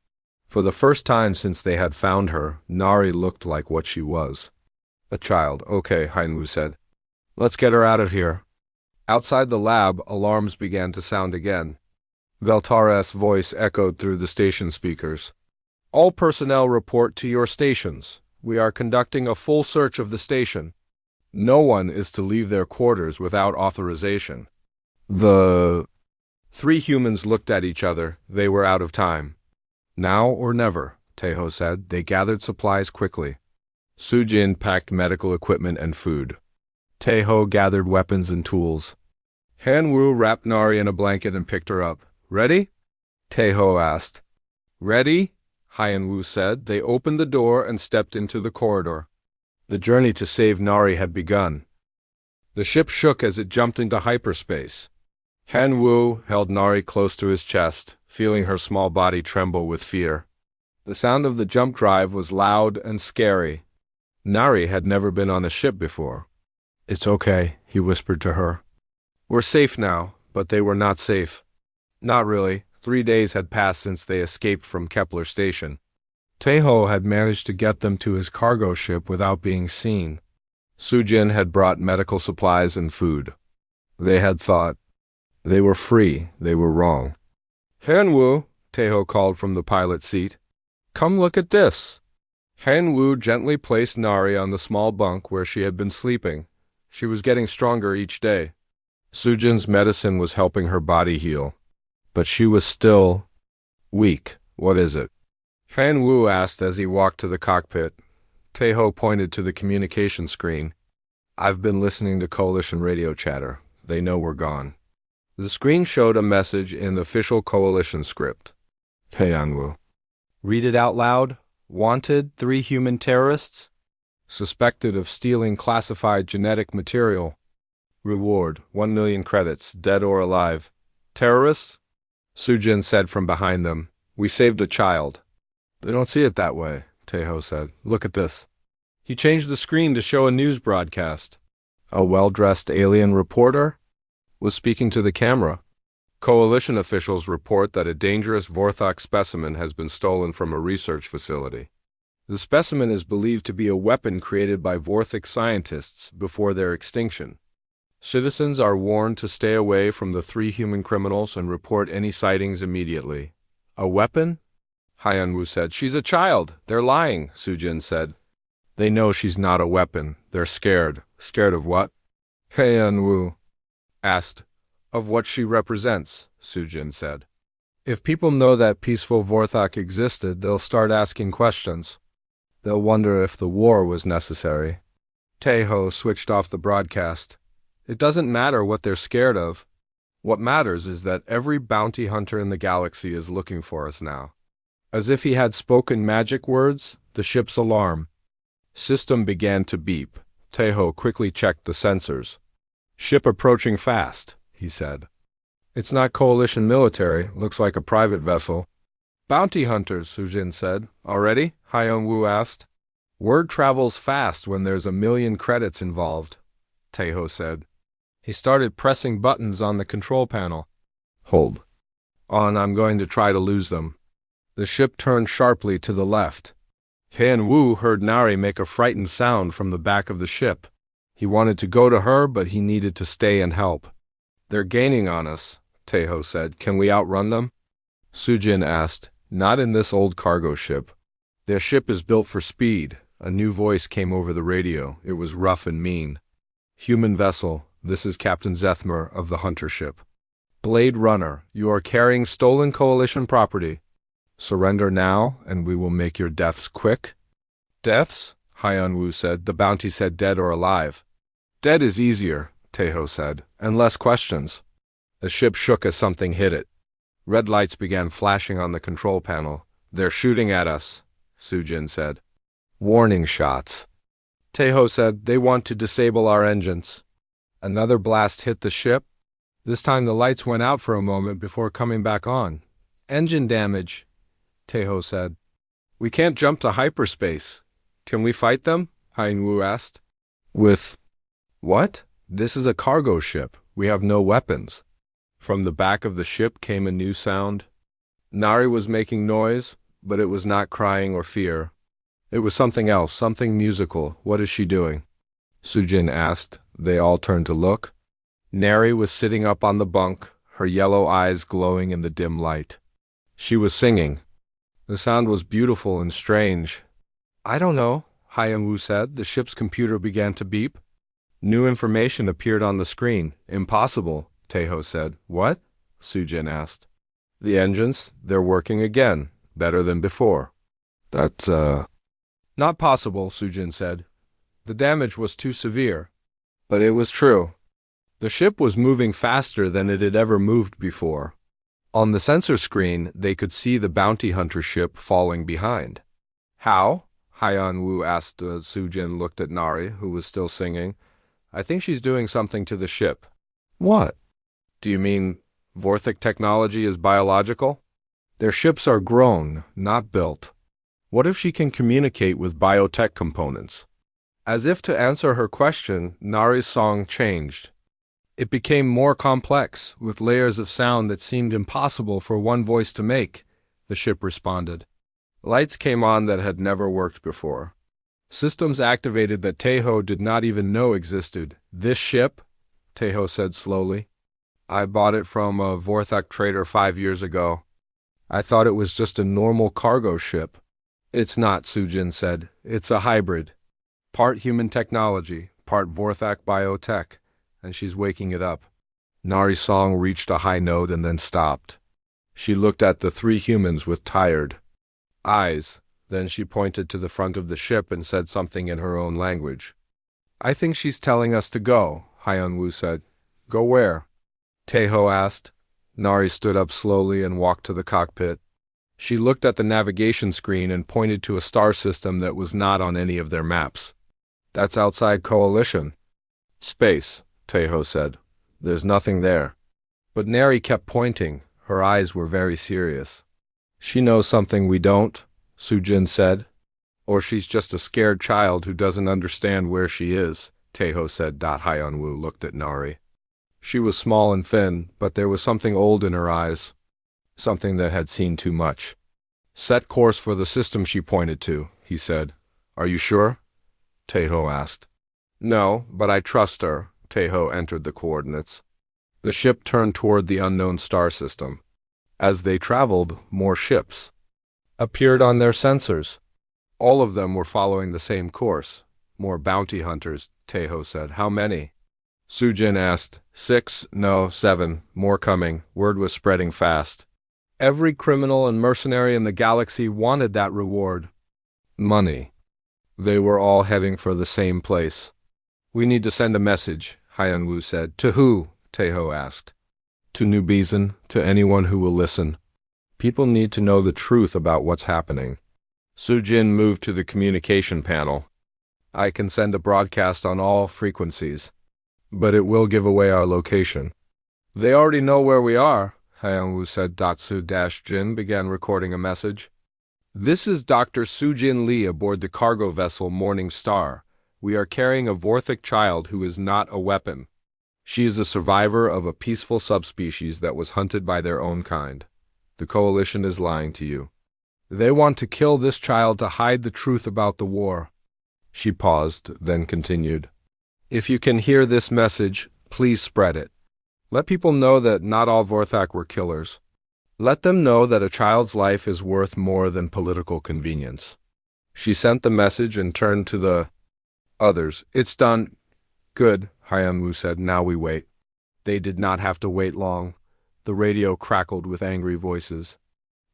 For the first time since they had found her, Nari looked like what she was. A child. Okay, Hyeon-woo said. Let's get her out of here. Outside the lab, alarms began to sound again. Veltares' voice echoed through the station speakers. All personnel report to your stations. We are conducting a full search of the station. No one is to leave their quarters without authorization. The 3 humans looked at each other. They were out of time. Now or never, Tejo said. They gathered supplies quickly. Sujin packed medical equipment and food. Tejo gathered weapons and tools. Hanwoo wrapped Nari in a blanket and picked her up. Ready? Tejo asked. Ready? Hyanwoo said. They opened the door and stepped into the corridor. The journey to save Nari had begun. The ship shook as it jumped into hyperspace. Hanwoo held Nari close to his chest, feeling her small body tremble with fear. The sound of the jump drive was loud and scary. Nari had never been on a ship before. It's okay, he whispered to her. We're safe now, but they were not safe. Not really. 3 days had passed since they escaped from Kepler Station. Tejo had managed to get them to his cargo ship without being seen. Sujin had brought medical supplies and food. They had thought. They were free. They were wrong. Hanwoo, Tejo called from the pilot seat. Come look at this. Hanwoo gently placed Nari on the small bunk where she had been sleeping. She was getting stronger each day. Sujin's medicine was helping her body heal. But she was still weak. What is it? Hanwoo asked as he walked to the cockpit. Tejo pointed to the communication screen. I've been listening to Coalition radio chatter. They know we're gone. The screen showed a message in official Coalition script. Hey, Hanwoo. Read it out loud. Wanted 3 human terrorists. Suspected of stealing classified genetic material. Reward 1 million credits, dead or alive. Terrorists? Sujin said from behind them. We saved a child. They don't see it that way, Tejo said. Look at this. He changed the screen to show a news broadcast. A well-dressed alien reporter was speaking to the camera. Coalition officials report that a dangerous Vorthok specimen has been stolen from a research facility. The specimen is believed to be a weapon created by Vorthok scientists before their extinction. Citizens are warned to stay away from the 3 human criminals and report any sightings immediately. A weapon? Hyanwoo said. She's a child. They're lying, Sujin said. They know she's not a weapon. They're scared. Scared of what? Hyanwoo asked. Of what she represents, Sujin said. If people know that peaceful Vorthok existed, they'll start asking questions. They'll wonder if the war was necessary. Tejo switched off the broadcast. It doesn't matter what they're scared of. What matters is that every bounty hunter in the galaxy is looking for us now. As if he had spoken magic words, the ship's alarm system began to beep. Tejo quickly checked the sensors. Ship approaching fast, he said. It's not Coalition military. Looks like a private vessel. Bounty hunters, Sujin said. Already? Hyanwoo asked. Word travels fast when there's 1 million credits involved, Tejo said. He started pressing buttons on the control panel. Hold on, I'm going to try to lose them. The ship turned sharply to the left. Hanwoo heard Nari make a frightened sound from the back of the ship. He wanted to go to her, but he needed to stay and help. They're gaining on us, Tejo said. Can we outrun them? Sujin asked. Not in this old cargo ship. Their ship is built for speed. A new voice came over the radio. It was rough and mean. Human vessel. This is Captain Zethmer of the Hunter ship. Blade Runner, you are carrying stolen Coalition property. Surrender now, and we will make your deaths quick. Deaths? Hyanwoo said. The bounty said dead or alive. Dead is easier, Tejo said, and less questions. The ship shook as something hit it. Red lights began flashing on the control panel. They're shooting at us, Sujin said. Warning shots. Tejo said, they want to disable our engines. Another blast hit the ship. This time the lights went out for a moment before coming back on. Engine damage, Tejo said. We can't jump to hyperspace. Can we fight them? Hyanwoo asked. With what? This is a cargo ship. We have no weapons. From the back of the ship came a new sound. Nari was making noise, but it was not crying or fear. It was something else, something musical. What is she doing? Sujin asked. They all turned to look. Neri was sitting up on the bunk, her yellow eyes glowing in the dim light. She was singing. The sound was beautiful and strange. "I don't know," Hyan-Woo said. The ship's computer began to beep. New information appeared on the screen. "Impossible," Taeho said. "What?" Sujin asked. "The engines, they're working again, better than before." "That's, not possible," Sujin said. "The damage was too severe." But it was true. The ship was moving faster than it had ever moved before. On the sensor screen, they could see the bounty hunter ship falling behind. "How?" Hyan-Woo asked. Sujin looked at Nari, who was still singing. "I think she's doing something to the ship." "What?" "Do you mean Vorthic technology is biological? Their ships are grown, not built. What if she can communicate with biotech components?" As if to answer her question, Nari's song changed. It became more complex, with layers of sound that seemed impossible for one voice to make, the ship responded. Lights came on that had never worked before. Systems activated that Taeho did not even know existed. "This ship," Taeho said slowly. "I bought it from a Vorthak trader 5 years ago. I thought it was just a normal cargo ship." "It's not," Sujin said. "It's a hybrid. Part human technology, part Vorthak biotech, and she's waking it up." Nari's song reached a high note and then stopped. She looked at the 3 humans with tired eyes. Then she pointed to the front of the ship and said something in her own language. "I think she's telling us to go," Hyan-Woo said. "Go where?" Taeho asked. Nari stood up slowly and walked to the cockpit. She looked at the navigation screen and pointed to a star system that was not on any of their maps. "That's outside Coalition." "Space," Taeho said. "There's nothing there." But Neri kept pointing. Her eyes were very serious. "She knows something we don't," Sujin said. "Or she's just a scared child who doesn't understand where she is," Taeho said. Hyan-Woo looked at Nari. She was small and thin, but there was something old in her eyes, something that had seen too much. "Set course for the system she pointed to," he said. "Are you sure?" Taeho asked. "No, but I trust her." Taeho entered the coordinates. The ship turned toward the unknown star system. As they traveled, more ships appeared on their sensors. All of them were following the same course. "More bounty hunters," Taeho said. "How many?" Sujin asked. 6, no, 7. More coming." Word was spreading fast. Every criminal and mercenary in the galaxy wanted that reward. Money. They were all heading for the same place. "We need to send a message," Hyan-Woo said. "To who?" Taeho asked. "To New Bison, to anyone who will listen. People need to know the truth about what's happening." Sujin moved to the communication panel. "I can send a broadcast on all frequencies, but it will give away our location." "They already know where we are," Hyan-Woo said. Datsu-Jin began recording a message. "This is Dr. Sujin Lee aboard the cargo vessel Morning Star. We are carrying a Vorthic child who is not a weapon. She is a survivor of a peaceful subspecies that was hunted by their own kind. The Coalition is lying to you. They want to kill this child to hide the truth about the war." She paused, then continued. "If you can hear this message, please spread it. Let people know that not all Vorthak were killers. Let them know that a child's life is worth more than political convenience." She sent the message and turned to the others. "It's done." "Good," Hyan-Woo said. "Now we wait." They did not have to wait long. The radio crackled with angry voices.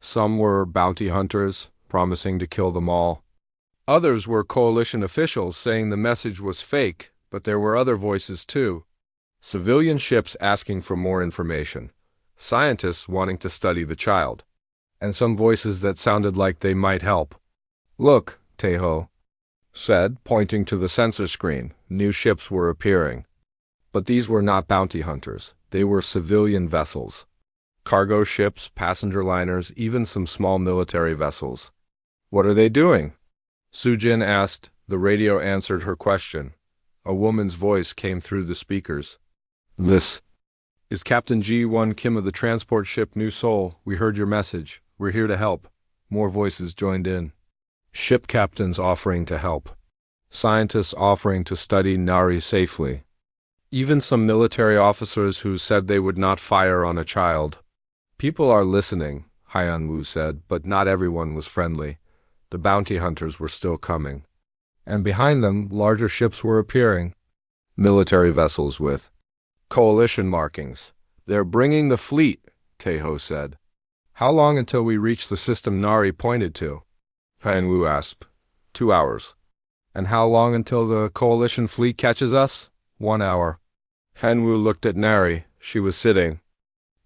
Some were bounty hunters, promising to kill them all. Others were Coalition officials saying the message was fake, but there were other voices too. Civilian ships asking for more information. Scientists wanting to study the child. And some voices that sounded like they might help. "Look," Taeho said, pointing to the sensor screen. New ships were appearing. But these were not bounty hunters. They were civilian vessels. Cargo ships, passenger liners, even some small military vessels. "What are they doing?" Sujin asked. The radio answered her question. A woman's voice came through the speakers. "This is Captain G1 Kim of the transport ship New Seoul. We heard your message. We're here to help." More voices joined in. Ship captains offering to help. Scientists offering to study Nari safely. Even some military officers who said they would not fire on a child. People are listening, Hyanwu said, but not everyone was friendly. The bounty hunters were still coming. And behind them, larger ships were appearing. Military vessels with coalition markings. They're bringing the fleet, Teho said. How long until we reach the system Nari pointed to? Hyanwu asked. 2 hours. And how long until the coalition fleet catches us? 1 hour. Hyanwu looked at Nari. She was sitting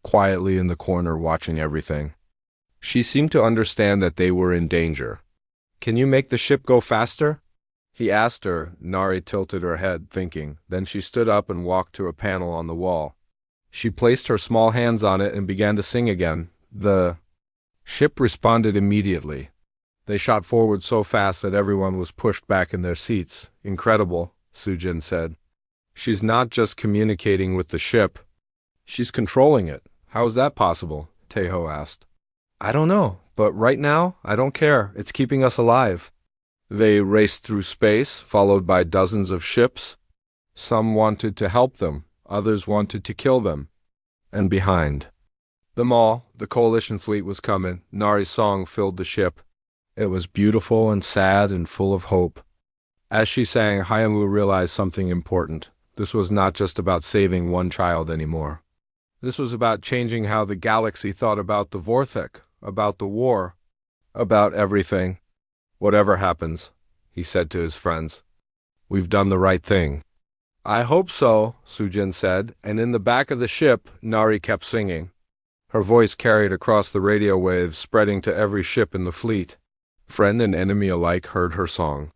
quietly in the corner watching everything. She seemed to understand that they were in danger. Can you make the ship go faster? He asked her. Nari tilted her head, thinking. Then she stood up and walked to a panel on the wall. She placed her small hands on it and began to sing again. The ship responded immediately. They shot forward so fast that everyone was pushed back in their seats. Incredible, Sujin said. She's not just communicating with the ship. She's controlling it. How is that possible? Teho asked. I don't know, but right now, I don't care. It's keeping us alive. They raced through space, followed by dozens of ships. Some wanted to help them, others wanted to kill them. And behind them all, the coalition fleet was coming. Nari's song filled the ship. It was beautiful and sad and full of hope. As she sang, Hyanwu realized something important. This was not just about saving one child anymore. This was about changing how the galaxy thought about the Vorthek, about the war, about everything. Whatever happens, he said to his friends, we've done the right thing. I hope so, Sujin said, and in the back of the ship, Nari kept singing. Her voice carried across the radio waves, spreading to every ship in the fleet. Friend and enemy alike heard her song.